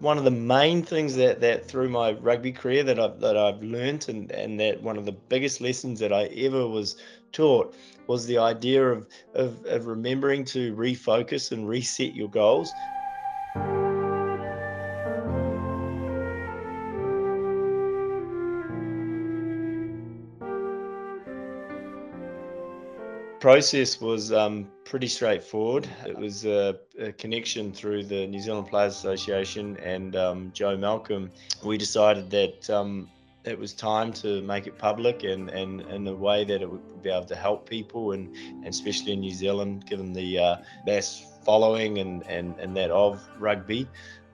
One of the main things that through my rugby career that I've learnt, and that one of the biggest lessons that I ever was taught, was the idea of remembering to refocus and reset your goals. Process was pretty straightforward. It was a connection through the New Zealand Players Association and Joe Malcolm. We decided that it was time to make it public, and in a way that it would be able to help people, and especially in New Zealand, given the mass following and that of rugby.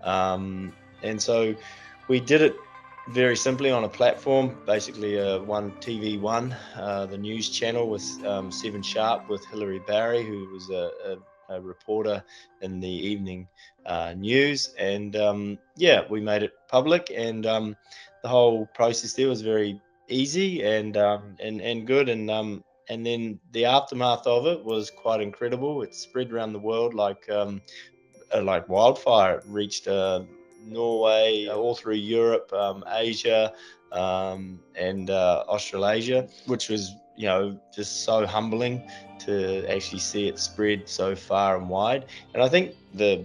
And so we did it very simply on a platform, basically one TV1, the news channel with 7 Sharp, with Hilary Barry, who was a reporter in the evening news. And we made it public, and the whole process there was very easy and good. And then the aftermath of it was quite incredible. It spread around the world like wildfire. It reached Norway, all through Europe, Asia, and Australasia, which was, just so humbling to actually see it spread so far and wide. And I think the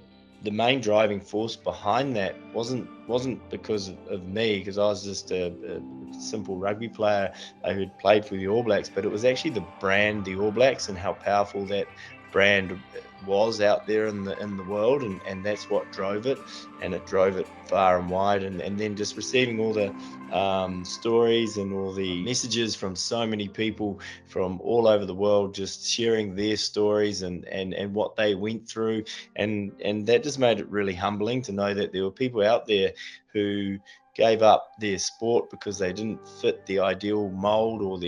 main driving force behind that wasn't because of me, because I was just a simple rugby player who'd played for the All Blacks, but it was actually the brand, the All Blacks, and how powerful that brand was out there in the world, and that's what drove it, and it drove it far and wide. And then just receiving all the stories and all the messages from so many people from all over the world, just sharing their stories and what they went through, and that just made it really humbling to know that there were people out there who gave up their sport because they didn't fit the ideal mold, or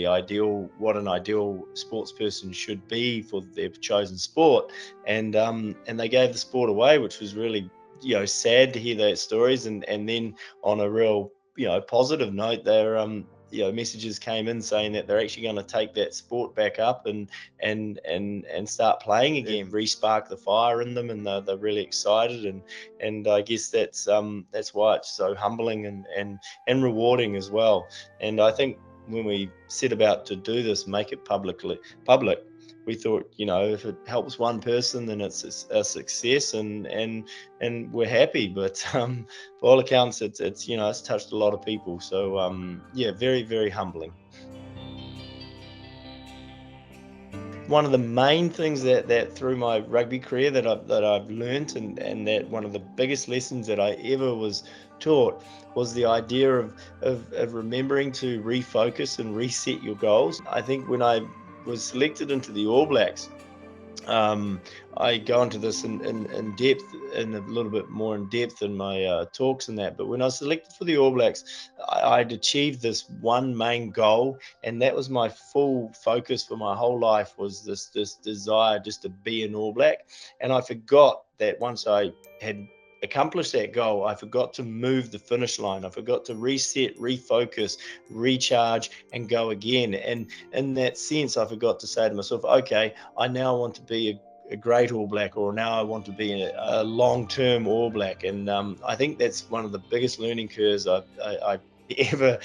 what an ideal sports person should be for their chosen sport, and they gave the sport away, which was really sad to hear those stories. And then on a real positive note, messages came in saying that they're actually going to take that sport back up and start playing again, re-spark the fire in them, and they're really excited. And I guess that's why it's so humbling and rewarding as well. And I think when we set about to do this, make it public, we thought, if it helps one person, then it's a success, and we're happy. But by all accounts, it's touched a lot of people. So very, very humbling. One of the main things that through my rugby career that I've learnt, and that one of the biggest lessons that I ever was taught, was the idea of remembering to refocus and reset your goals. I think when I was selected into the All Blacks, I go into this in depth, in a little bit more in depth in my talks and that. But when I was selected for the All Blacks, I'd achieved this one main goal, and that was my full focus for my whole life, was this desire just to be an All Black. And I forgot that once I had accomplished that goal, I forgot to move the finish line. I forgot to reset, refocus, recharge, and go again. And in that sense, I forgot to say to myself, okay, I now want to be a great All Black, or now I want to be a long-term All Black. And I think that's one of the biggest learning curves I ever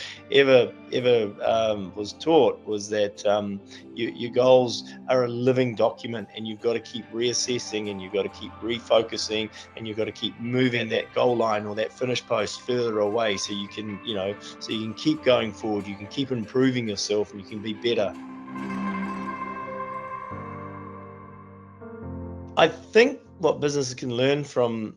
was taught, was that your goals are a living document, and you've got to keep reassessing, and you've got to keep refocusing, and you've got to keep moving that goal line or that finish post further away, so you can keep going forward, you can keep improving yourself, and you can be better. I think what businesses can learn from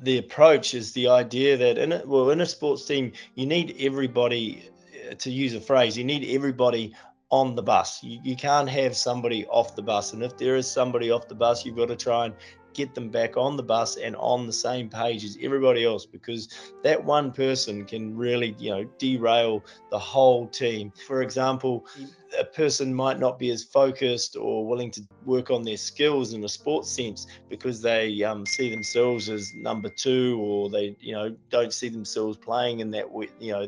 the approach is the idea that in a sports team, you need everybody, to use a phrase, you need everybody on the bus. You can't have somebody off the bus. And if there is somebody off the bus, you've got to try and get them back on the bus and on the same page as everybody else, because that one person can really, derail the whole team. For example, a person might not be as focused or willing to work on their skills in a sports sense because they see themselves as number two, or they don't see themselves playing in that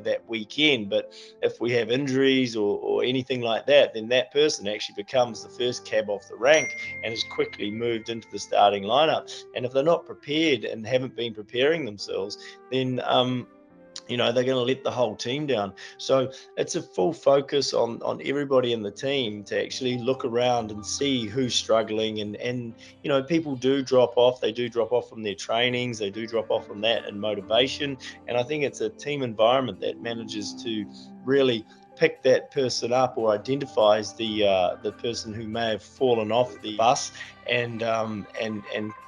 that weekend. But if we have injuries or anything like that, then that person actually becomes the first cab off the rank and is quickly moved into the starting lineup. And if they're not prepared and haven't been preparing themselves, then they're going to let the whole team down. So it's a full focus on everybody in the team to actually look around and see who's struggling. And people do drop off. They do drop off from their trainings. They do drop off from that and motivation. And I think it's a team environment that manages to really pick that person up, or identifies the person who may have fallen off the bus, and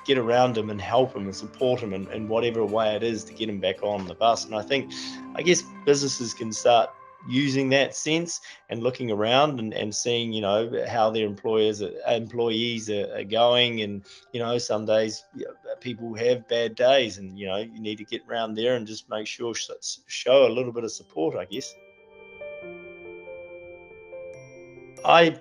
get around them and help them and support them in whatever way it is to get them back on the bus. And I guess businesses can start using that sense and looking around and seeing how their employees are going. And some days people have bad days, and you need to get around there and just make sure show a little bit of support, I guess. I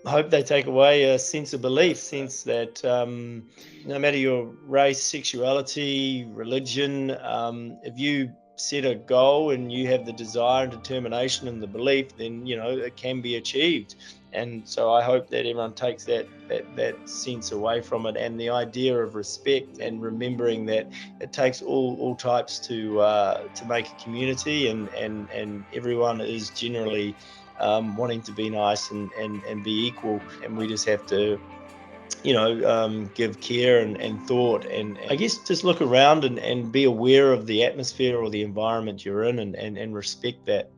hope they take away a sense of belief, sense that no matter your race, sexuality, religion, if you set a goal and you have the desire and determination and the belief, then it can be achieved. And so I hope that everyone takes that sense away from it, and the idea of respect, and remembering that it takes all types to make a community, and everyone is generally wanting to be nice and be equal. And we just have to give care and thought, and I guess just look around and be aware of the atmosphere or the environment you're in, and respect that.